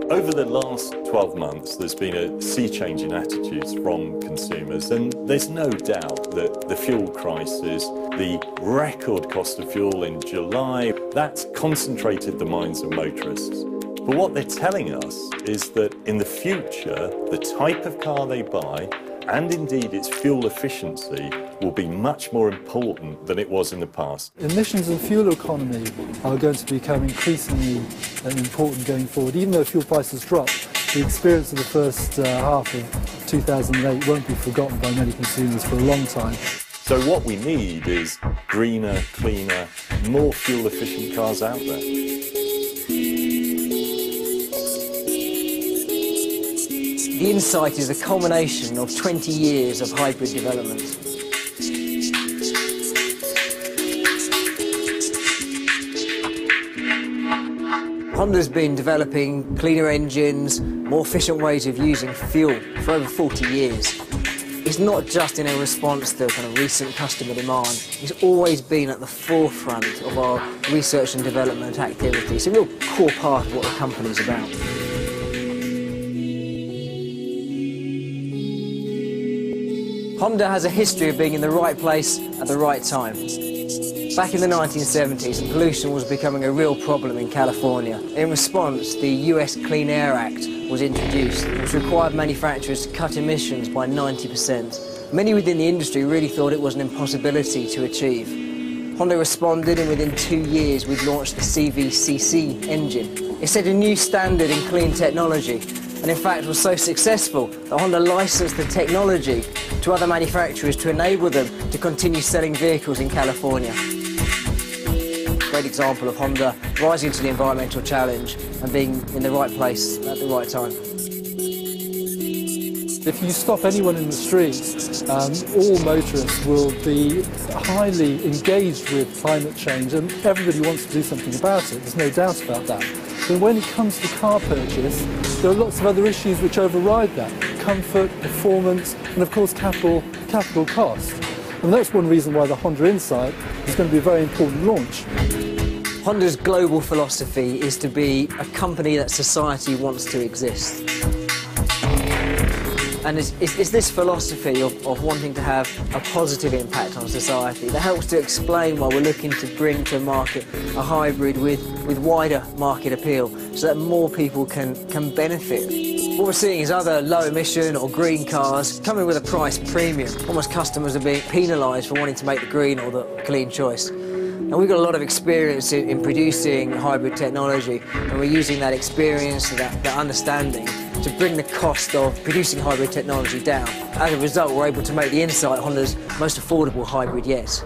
Over the last 12 months, there's been a sea change in attitudes from consumers, and there's no doubt that the fuel crisis, the record cost of fuel in July, that's concentrated the minds of motorists. But what they're telling us is that in the future, the type of car they buy, and indeed its fuel efficiency, will be much more important than it was in the past. Emissions and fuel economy are going to become increasingly important going forward. Even though fuel prices drop, the experience of the first half of 2008 won't be forgotten by many consumers for a long time. So what we need is greener, cleaner, more fuel-efficient cars out there. The Insight is a culmination of 20 years of hybrid development. Honda's been developing cleaner engines, more efficient ways of using fuel for over 40 years. It's not just in a response to kind of recent customer demand. It's always been at the forefront of our research and development activity. It's a real core part of what the company's about. Honda has a history of being in the right place at the right time. Back in the 1970s, pollution was becoming a real problem in California. In response, the US Clean Air Act was introduced, which required manufacturers to cut emissions by 90%. Many within the industry really thought it was an impossibility to achieve. Honda responded, and within 2 years we'd launched the CVCC engine. It set a new standard in clean technology, and in fact was so successful that Honda licensed the technology to other manufacturers to enable them to continue selling vehicles in California. Great example of Honda rising to the environmental challenge and being in the right place at the right time. If you stop anyone in the street, all motorists will be highly engaged with climate change, and everybody wants to do something about it, there's no doubt about that. But when it comes to car purchase, there are lots of other issues which override that. Comfort, performance, and of course capital cost. And that's one reason why the Honda Insight is going to be a very important launch. Honda's global philosophy is to be a company that society wants to exist. And it's this philosophy of wanting to have a positive impact on society that helps to explain why we're looking to bring to market a hybrid with wider market appeal so that more people can benefit. What we're seeing is other low-emission or green cars coming with a price premium. Almost customers are being penalised for wanting to make the green or the clean choice. And we've got a lot of experience in producing hybrid technology, and we're using that experience and that understanding to bring the cost of producing hybrid technology down. As a result, we're able to make the Insight Honda's most affordable hybrid yet.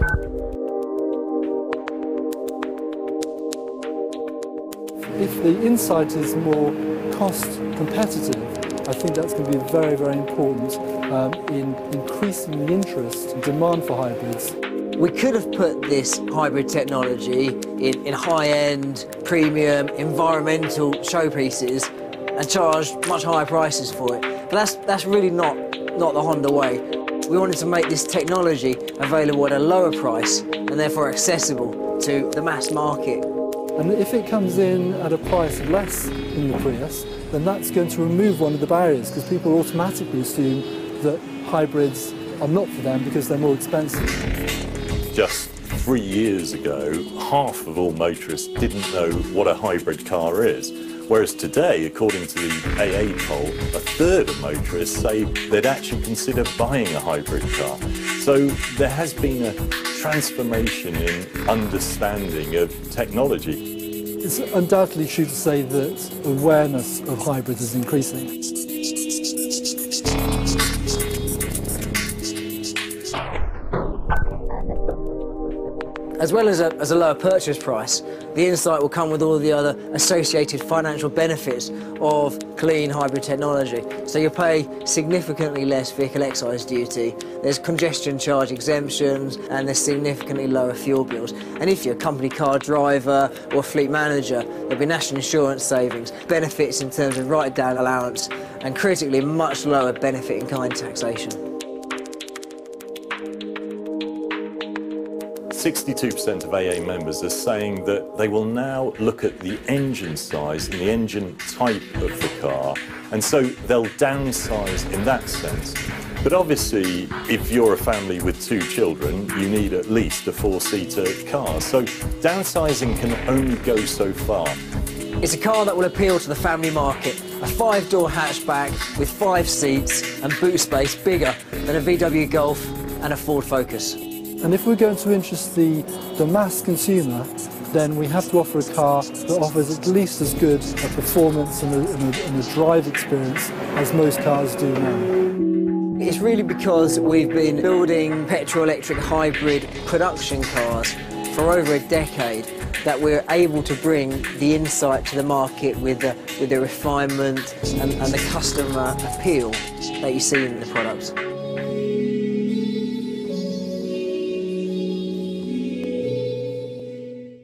If the Insight is more cost competitive, I think that's going to be very, very important in increasing the interest and demand for hybrids. We could have put this hybrid technology in high-end, premium, environmental showpieces and charged much higher prices for it. But that's really not the Honda way. We wanted to make this technology available at a lower price and therefore accessible to the mass market. And if it comes in at a price less than the Prius, then that's going to remove one of the barriers, because people automatically assume that hybrids are not for them because they're more expensive. Just 3 years ago, half of all motorists didn't know what a hybrid car is. Whereas today, according to the AA poll, a third of motorists say they'd actually consider buying a hybrid car. So there has been a transformation in understanding of technology. It's undoubtedly true to say that awareness of hybrids is increasing. As well as a lower purchase price, the Insight will come with all the other associated financial benefits of clean hybrid technology. So you'll pay significantly less vehicle excise duty, there's congestion charge exemptions, and there's significantly lower fuel bills. And if you're a company car driver or fleet manager, there'll be national insurance savings, benefits in terms of write-down allowance, and critically much lower benefit-in-kind taxation. 62% of AA members are saying that they will now look at the engine size and the engine type of the car, and so they'll downsize in that sense. But obviously, if you're a family with 2 children, you need at least a 4-seater car. So downsizing can only go so far. It's a car that will appeal to the family market. A 5-door hatchback with 5 seats and boot space bigger than a VW Golf and a Ford Focus. And if we're going to interest the mass consumer, then we have to offer a car that offers at least as good a performance and a drive experience as most cars do now. It's really because we've been building petrol-electric hybrid production cars for over a decade that we're able to bring the insight to the market with the refinement and the customer appeal that you see in the products.